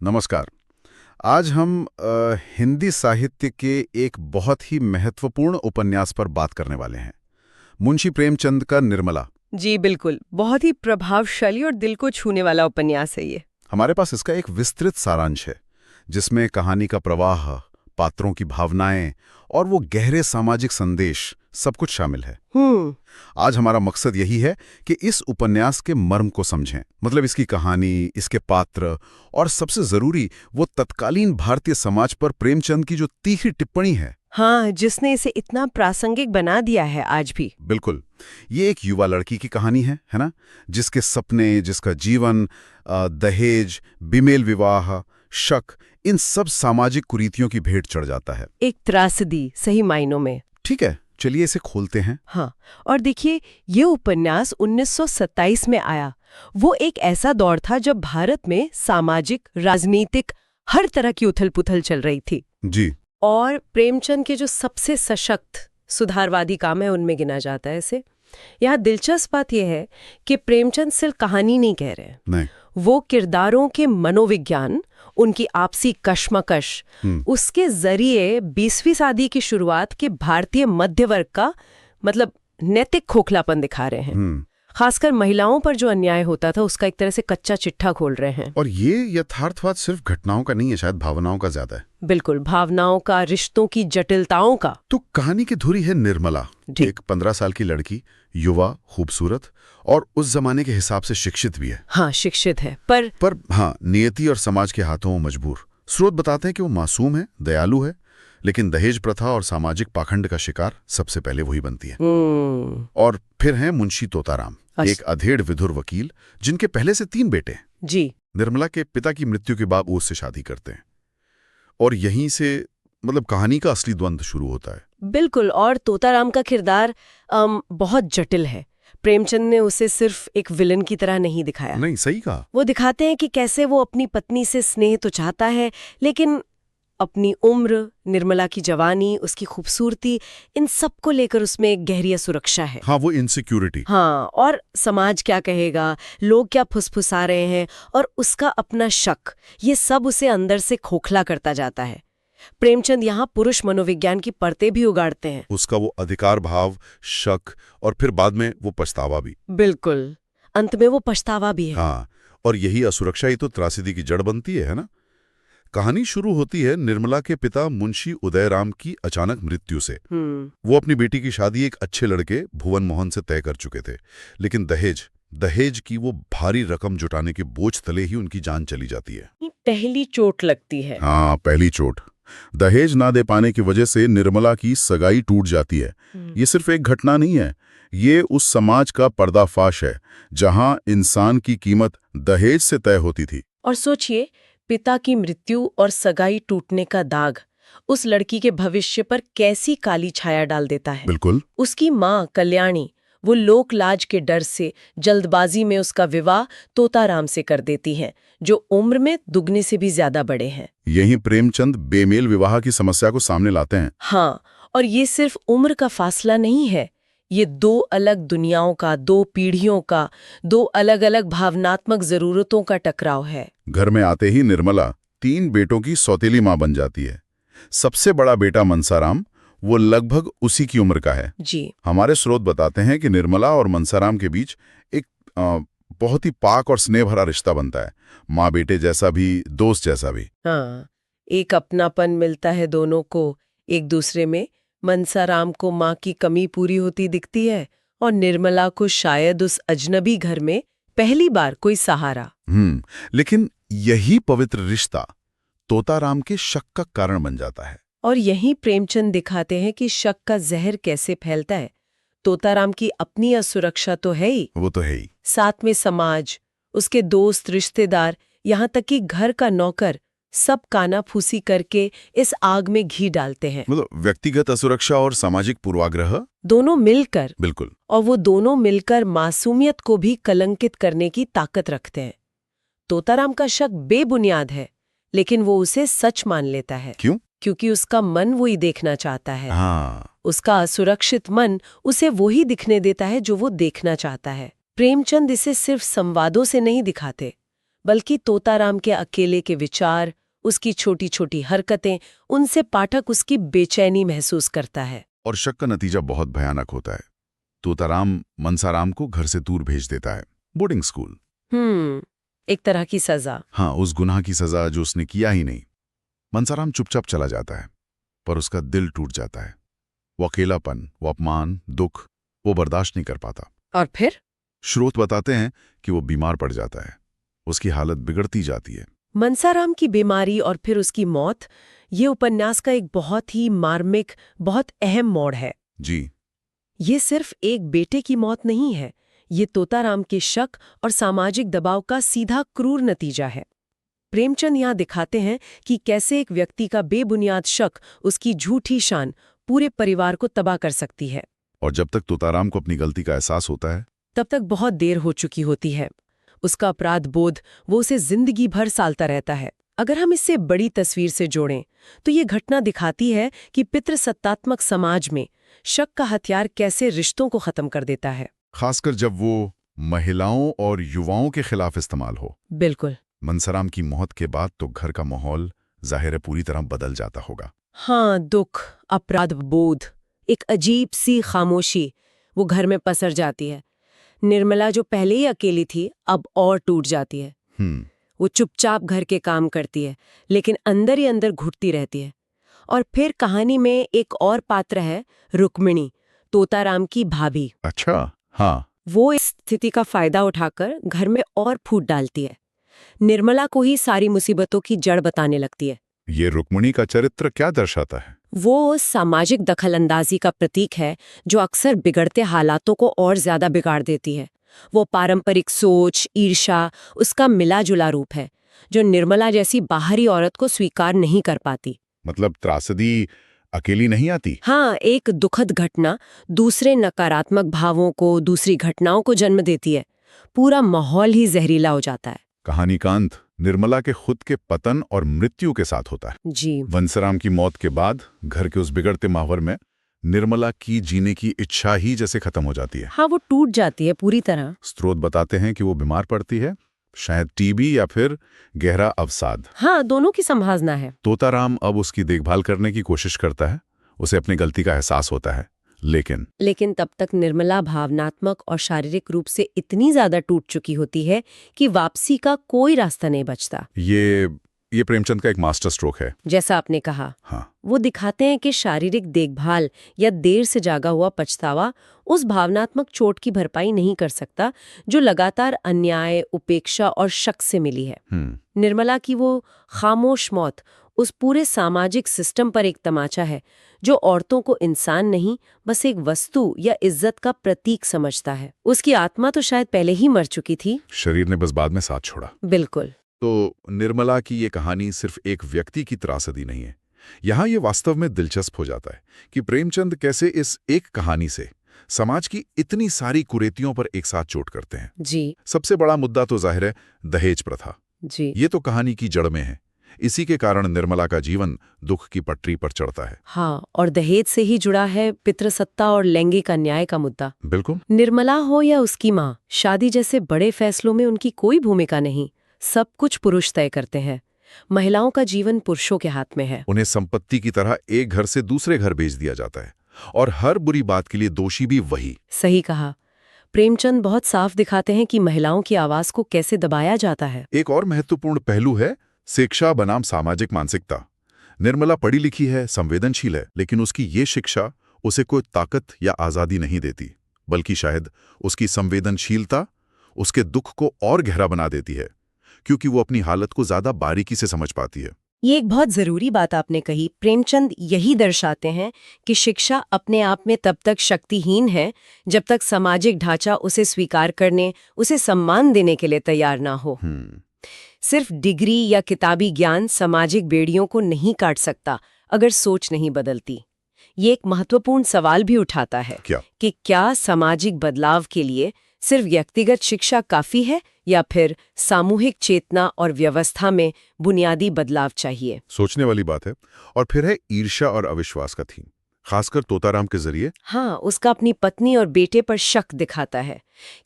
नमस्कार। आज हम हिंदी साहित्य के एक बहुत ही महत्वपूर्ण उपन्यास पर बात करने वाले हैं। मुंशी प्रेमचंद का निर्मला। जी बिल्कुल, बहुत ही प्रभावशाली और दिल को छूने वाला उपन्यास है ये। हमारे पास इसका एक विस्तृत सारांश है, जिसमें कहानी का प्रवाह, पात्रों की भावनाएं और वो गहरे सामाजिक संदेश सब कुछ शामिल है। आज हमारा मकसद यही है कि इस उपन्यास के मर्म को समझें, मतलब इसकी कहानी, इसके पात्र और सबसे जरूरी वो तत्कालीन भारतीय समाज पर प्रेमचंद की जो तीखी टिप्पणी है। हाँ, जिसने इसे इतना प्रासंगिक बना दिया है आज भी। बिल्कुल, ये एक युवा लड़की की कहानी है ना, जिसके सपने, जिसका जीवन दहेज, बेमेल विवाह, शक, इन सब सामाजिक कुरीतियों की भेंट चढ़ जाता है। एक त्रासदी सही मायनों में। ठीक है, चलिए इसे खोलते हैं। हाँ, और देखिए, ये उपन्यास 1927 में आया। वो एक ऐसा दौर था जब भारत में सामाजिक, राजनीतिक, हर तरह की उथल-पुथल चल रही थी जी। और प्रेमचंद के जो सबसे सशक्त सुधारवादी काम है उनमें गिना जाता है इसे। यहाँ दिलचस्प बात यह है कि प्रेमचंद सिर्फ कहानी नहीं कह रहे हैं, नहीं। वो किरदारों के मनोविज्ञान, उनकी आपसी कश्मकश, उसके जरिए 20वीं सदी की शुरुआत के भारतीय मध्य वर्ग का मतलब नैतिक खोखलापन दिखा रहे हैं। खासकर महिलाओं पर जो अन्याय होता था उसका एक तरह से कच्चा चिट्ठा खोल रहे हैं। और ये यथार्थवाद सिर्फ घटनाओं का नहीं है, शायद भावनाओं का ज्यादा है। बिल्कुल, भावनाओं का, रिश्तों की जटिलताओं का। तो कहानी की धुरी है निर्मला, एक 15 साल की लड़की, युवा, खूबसूरत और उस जमाने के हिसाब से शिक्षित भी है। हाँ, शिक्षित है, पर हाँ, नियति और समाज के हाथों मजबूर। स्रोत बताते हैं कि वो मासूम है, दयालु है, लेकिन दहेज प्रथा और सामाजिक पाखंड का शिकार सबसे पहले वही बनती है। और फिर हैं मुंशी तोताराम, एक अधेड़ विधुर वकील, जिनके पहले से 3 बेटे हैं। जी। निर्मला के पिता की मृत्यु के बाद वो उससे शादी करते हैं और यहीं से मतलब कहानी का असली द्वंद्व शुरू होता है। बिल्कुल, और तोताराम का किरदार बहुत जटिल है। प्रेमचंद ने उसे सिर्फ एक विलन की तरह नहीं दिखाया। नहीं, सही कहा। वो दिखाते हैं कि कैसे वो अपनी पत्नी से स्नेह तो चाहता है, लेकिन अपनी उम्र, निर्मला की जवानी, उसकी खूबसूरती, इन सब को लेकर उसमें एक गहरी सुरक्षा है। हाँ, वो इनसिक्योरिटी। हाँ, और समाज क्या कहेगा, लोग क्या फुसफुसा रहे हैं, और उसका अपना शक, ये सब उसे अंदर से खोखला करता जाता है। प्रेमचंद यहाँ पुरुष मनोविज्ञान की परतें भी उगाड़ते हैं। उसका वो अधिकार भाव, शक और फिर बाद में वो पछतावा भी। बिल्कुल, अंत में वो पछतावा भी है। हाँ, और यही असुरक्षा ही तो त्रासदी की जड़ बनती है ना। कहानी शुरू होती है निर्मला के पिता मुंशी उदयराम की अचानक मृत्यु से। वो अपनी बेटी की शादी एक अच्छे लड़के भुवन मोहन से तय कर चुके थे, लेकिन दहेज की वो भारी रकम जुटाने के बोझ तले ही उनकी जान चली जाती है। पहली चोट लगती है। हाँ, पहली चोट। दहेज ना दे पाने की वजह से निर्मला की सगाई टूट जाती है। ये सिर्फ एक घटना नहीं है, ये उस समाज का पर्दाफाश है जहां इंसान की कीमत दहेज से तय होती थी। और सोचिए, पिता की मृत्यु और सगाई टूटने का दाग उस लड़की के भविष्य पर कैसी काली छाया डाल देता है। बिल्कुल। उसकी माँ कल्याणी, वो लोक लाज के डर से जल्दबाजी में उसका विवाह तोताराम से कर देती है, जो उम्र में दुगने से भी ज्यादा बड़े हैं। यही प्रेमचंद बेमेल विवाह की समस्या को सामने लाते हैं। हाँ, और ये सिर्फ उम्र का फासला नहीं है, ये 2 अलग दुनियाओं का, 2 पीढ़ियों का, 2 अलग-अलग भावनात्मक जरूरतों का टकराव है। घर में आते ही निर्मला 3 बेटों की सौतेली मां बन जाती है। सबसे बड़ा बेटा मनसाराम, वो लगभग उसी की उम्र का है। जी। हमारे स्रोत बताते हैं कि निर्मला और मनसाराम के बीच एक बहुत ही पाक और स्नेह भरा रिश्ता बनता है, माँ बेटे जैसा भी, दोस्त जैसा भी। हाँ, एक अपनापन मिलता है दोनों को एक दूसरे में। मनसाराम को माँ की कमी पूरी होती दिखती है और निर्मला को शायद उस अजनबी घर में पहली बार कोई सहारा। लेकिन यही पवित्र रिश्ता तोताराम के शक का कारण बन जाता है। और यहीं प्रेमचंद दिखाते हैं कि शक का जहर कैसे फैलता है। तोताराम की अपनी असुरक्षा तो है ही, वो तो है ही, साथ में समाज, उसके दोस्त, रिश्तेदार, यहाँ तक कि घर का नौकर, सब कानाफूसी करके इस आग में घी डालते हैं। मतलब व्यक्तिगत असुरक्षा और सामाजिक पूर्वाग्रह दोनों मिलकर। बिल्कुल। और वो दोनों मिलकर मासूमियत को भी कलंकित करने की ताकत रखते हैं। तोताराम का शक बेबुनियाद है, लेकिन वो उसे सच मान लेता है। क्यों? क्योंकि उसका मन वही देखना चाहता है। हाँ। उसका असुरक्षित मन उसे वही दिखने देता है जो वो देखना चाहता है। प्रेमचंद इसे सिर्फ संवादों से नहीं दिखाते, बल्कि तोताराम के अकेले के विचार, उसकी छोटी छोटी हरकतें, उनसे पाठक उसकी बेचैनी महसूस करता है। और शक का नतीजा बहुत भयानक होता है। तोताराम मनसाराम को घर से दूर भेज देता है, बोर्डिंग स्कूल। एक तरह की सजा। हाँ, उस गुनाह की सजा जो उसने किया ही नहीं। मनसाराम चुपचाप चला जाता है, पर उसका दिल टूट जाता है। वो अकेलापन, वो अपमान, दुख वो बर्दाश्त नहीं कर पाता। और फिर स्रोत बताते हैं कि वो बीमार पड़ जाता है, उसकी हालत बिगड़ती जाती है। मनसाराम की बीमारी और फिर उसकी मौत, ये उपन्यास का एक बहुत ही मार्मिक, बहुत अहम मोड़ है। जी। ये सिर्फ एक बेटे की मौत नहीं है, ये तोताराम के शक और सामाजिक दबाव का सीधा क्रूर नतीजा है। प्रेमचंद यहाँ दिखाते हैं कि कैसे एक व्यक्ति का बेबुनियाद शक, उसकी झूठी शान पूरे परिवार को तबाह कर सकती है। और जब तक तोताराम को अपनी गलती का एहसास होता है, तब तक बहुत देर हो चुकी होती है। उसका अपराध बोध वो उसे जिंदगी भर सालता रहता है। अगर हम इससे बड़ी तस्वीर से जोड़ें तो ये घटना दिखाती है कि पितृसत्तात्मक समाज में शक का हथियार कैसे रिश्तों को खत्म कर देता है, खासकर जब वो महिलाओं और युवाओं के खिलाफ इस्तेमाल हो। बिल्कुल। मनसाराम की मौत के बाद तो घर का माहौल जाहिर है पूरी तरह बदल जाता होगा। हाँ, दुख, अपराध बोध, एक अजीब सी खामोशी वो घर में पसर जाती है। निर्मला जो पहले ही अकेली थी, अब और टूट जाती है। वो चुपचाप घर के काम करती है, लेकिन अंदर ही अंदर घुटती रहती है। और फिर कहानी में एक और पात्र है, रुक्मिणी, तोताराम की भाभी। अच्छा, हाँ। वो इस स्थिति का फायदा उठाकर घर में और फूट डालती है। निर्मला को ही सारी मुसीबतों की जड़ बताने लगती है। ये रुक्मिणी का चरित्र क्या दर्शाता है? वो सामाजिक दखलंदाजी का प्रतीक है, जो अक्सर बिगड़ते हालातों को और ज्यादा बिगाड़ देती है। वो पारंपरिक सोच, ईर्ष्या, उसका मिला जुला रूप है, जो निर्मला जैसी बाहरी औरत को स्वीकार नहीं कर पाती। मतलब त्रासदी अकेली नहीं आती। हाँ, एक दुखद घटना दूसरे नकारात्मक भावों को, दूसरी घटनाओं को जन्म देती है। पूरा माहौल ही जहरीला हो जाता है। कहानी का अंत निर्मला के खुद के पतन और मृत्यु के साथ होता है। जी। मनसाराम की मौत के बाद घर के उस बिगड़ते माहौल में निर्मला की जीने की इच्छा ही जैसे खत्म हो जाती है। हाँ, वो टूट जाती है पूरी तरह। स्रोत बताते हैं कि वो बीमार पड़ती है, शायद टीबी या फिर गहरा अवसाद। हाँ, दोनों की संभावना है। तोताराम अब उसकी देखभाल करने की कोशिश करता है, उसे अपनी गलती का एहसास होता है, लेकिन तब तक निर्मला भावनात्मक और शारीरिक रूप से इतनी ज्यादा टूट चुकी होती है कि वापसी का कोई रास्ता नहीं बचता। ये प्रेमचंद का एक मास्टर स्ट्रोक है। जैसा आपने कहा। हाँ। वो दिखाते हैं कि शारीरिक देखभाल या देर से जागा हुआ पछतावा उस भावनात्मक चोट की भरपाई नहीं कर सकता जो लगातार अन्याय, उपेक्षा और शक से मिली है। निर्मला की वो खामोश मौत उस पूरे सामाजिक सिस्टम पर एक तमाचा है, जो औरतों को इंसान नहीं, बस एक वस्तु या इज्जत का प्रतीक समझता है। उसकी आत्मा तो शायद पहले ही मर चुकी थी, शरीर ने बस बाद में साथ छोड़ा। बिल्कुल। तो निर्मला की ये कहानी सिर्फ एक व्यक्ति की त्रासदी नहीं है। यहाँ ये वास्तव में दिलचस्प हो जाता है कि प्रेमचंद कैसे इस एक कहानी से समाज की इतनी सारी कुरीतियों पर एक साथ चोट करते हैं। जी। सबसे बड़ा मुद्दा तो जाहिर है दहेज प्रथा। जी। ये तो कहानी की जड़ में है। इसी के कारण निर्मला का जीवन दुख की पटरी पर चढ़ता है। हाँ, और दहेज से ही जुड़ा है पितृसत्ता और लैंगिक अन्याय का मुद्दा। बिल्कुल। निर्मला हो या उसकी माँ, शादी जैसे बड़े फैसलों में उनकी कोई भूमिका नहीं। सब कुछ पुरुष तय करते हैं। महिलाओं का जीवन पुरुषों के हाथ में है। उन्हें संपत्ति की तरह एक घर से दूसरे घर भेज दिया जाता है, और हर बुरी बात के लिए दोषी भी वही। सही कहा। प्रेमचंद बहुत साफ दिखाते हैं कि महिलाओं की आवाज को कैसे दबाया जाता है। एक और महत्वपूर्ण पहलू है शिक्षा बनाम सामाजिक मानसिकता। निर्मला पढ़ी लिखी है, संवेदनशील है, लेकिन उसकी ये शिक्षा उसे कोई ताकत या आजादी नहीं देती, बल्कि शायद उसकी संवेदनशीलता उसके दुख को और गहरा बना देती है, क्योंकि वो अपनी हालत को ज्यादा बारीकी से समझ पाती है। ये एक बहुत जरूरी बात आपने कही। प्रेमचंद यही दर्शाते हैं कि शिक्षा अपने आप में तब तक शक्तिहीन है जब तक सामाजिक ढांचा उसे स्वीकार करने, उसे सम्मान देने के लिए तैयार ना हो। सिर्फ डिग्री या किताबी ज्ञान सामाजिक बेड़ियों को नहीं काट सकता अगर सोच नहीं बदलती। ये एक महत्वपूर्ण सवाल भी उठाता है कि क्या सामाजिक बदलाव के लिए सिर्फ व्यक्तिगत शिक्षा काफी है या फिर सामूहिक चेतना और व्यवस्था में बुनियादी बदलाव चाहिए। सोचने वाली बात है। और फिर है ईर्ष्या और अविश्वास का थीम। खासकर तोताराम के जरिए। हाँ, उसका अपनी पत्नी और बेटे पर शक दिखाता है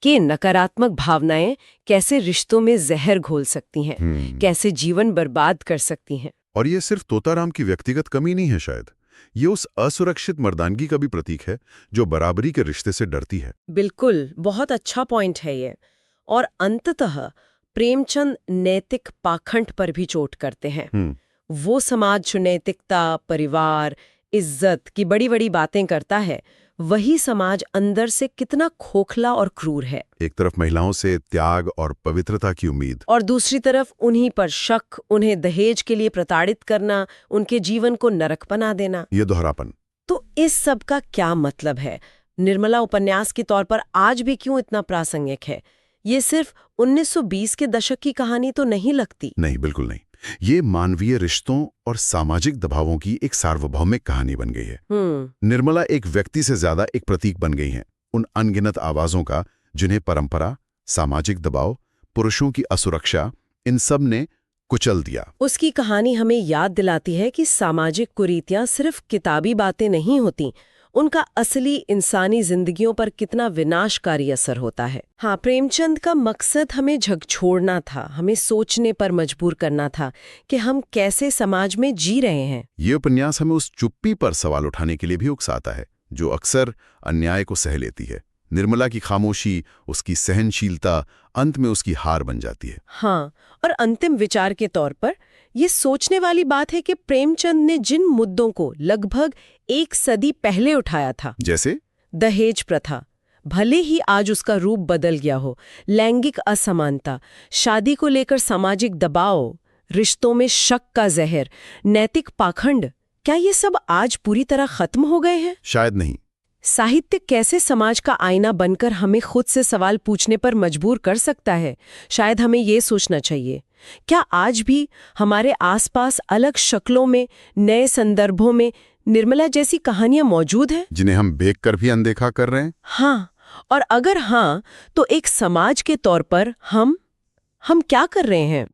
कि नकारात्मक भावनाएं कैसे रिश्तों में जहर घोल सकती हैं, कैसे जीवन बर्बाद कर सकती हैं। और ये सिर्फ तोताराम की व्यक्तिगत कमी नहीं है, शायद ये उस असुरक्षित मर्दानगी का भी प्रतीक है जो बराबरी के रिश्ते से डरती है। बिल्कुल, बहुत अच्छा पॉइंट है ये। और अंततः प्रेमचंद नैतिक पाखंड पर भी चोट करते हैं। वो समाज जो नैतिकता, परिवार, इज्जत की बड़ी बड़ी बातें करता है, वही समाज अंदर से कितना खोखला और क्रूर है। एक तरफ महिलाओं से त्याग और पवित्रता की उम्मीद, और दूसरी तरफ उन्हीं पर शक, उन्हें दहेज के लिए प्रताड़ित करना, उनके जीवन को नरक बना देना। ये दोहरापन। तो इस सब का क्या मतलब है? निर्मला उपन्यास के तौर पर आज भी क्यों इतना प्रासंगिक है? ये सिर्फ 1920 के दशक की कहानी तो नहीं लगती। नहीं, बिल्कुल नहीं। ये मानवीय रिश्तों और सामाजिक दबावों की एक सार्वभौमिक कहानी बन गई है। निर्मला एक व्यक्ति से ज्यादा एक प्रतीक बन गई हैं, उन अनगिनत आवाजों का जिन्हें परंपरा, सामाजिक दबाव, पुरुषों की असुरक्षा, इन सब ने कुचल दिया। उसकी कहानी हमें याद दिलाती है कि सामाजिक कुरीतियां सिर्फ किताबी बातें नहीं होती, उनका असली इंसानी जिंदगियों पर कितना विनाशकारी असर होता है। हाँ, प्रेमचंद का मकसद हमें झकझोरना था, हमें सोचने पर मजबूर करना था कि हम कैसे समाज में जी रहे हैं। ये उपन्यास हमें उस चुप्पी पर सवाल उठाने के लिए भी उकसाता है जो अक्सर अन्याय को सह लेती है। निर्मला की खामोशी, उसकी सहनशीलता अंत में उसकी हार बन जाती है। हाँ, और अंतिम विचार के तौर पर ये सोचने वाली बात है कि प्रेमचंद ने जिन मुद्दों को लगभग एक सदी पहले उठाया था, जैसे दहेज प्रथा, भले ही आज उसका रूप बदल गया हो, लैंगिक असमानता, शादी को लेकर सामाजिक दबाव, रिश्तों में शक का जहर, नैतिक पाखंड, क्या ये सब आज पूरी तरह खत्म हो गए हैं? शायद नहीं। साहित्य कैसे समाज का आईना बनकर हमें खुद से सवाल पूछने पर मजबूर कर सकता है? शायद हमें ये सोचना चाहिए, क्या आज भी हमारे आसपास अलग शक्लों में, नए संदर्भों में निर्मला जैसी कहानियां मौजूद हैं जिन्हें हम देखकर भी अनदेखा कर रहे हैं? हाँ, और अगर हाँ, तो एक समाज के तौर पर हम क्या कर रहे हैं?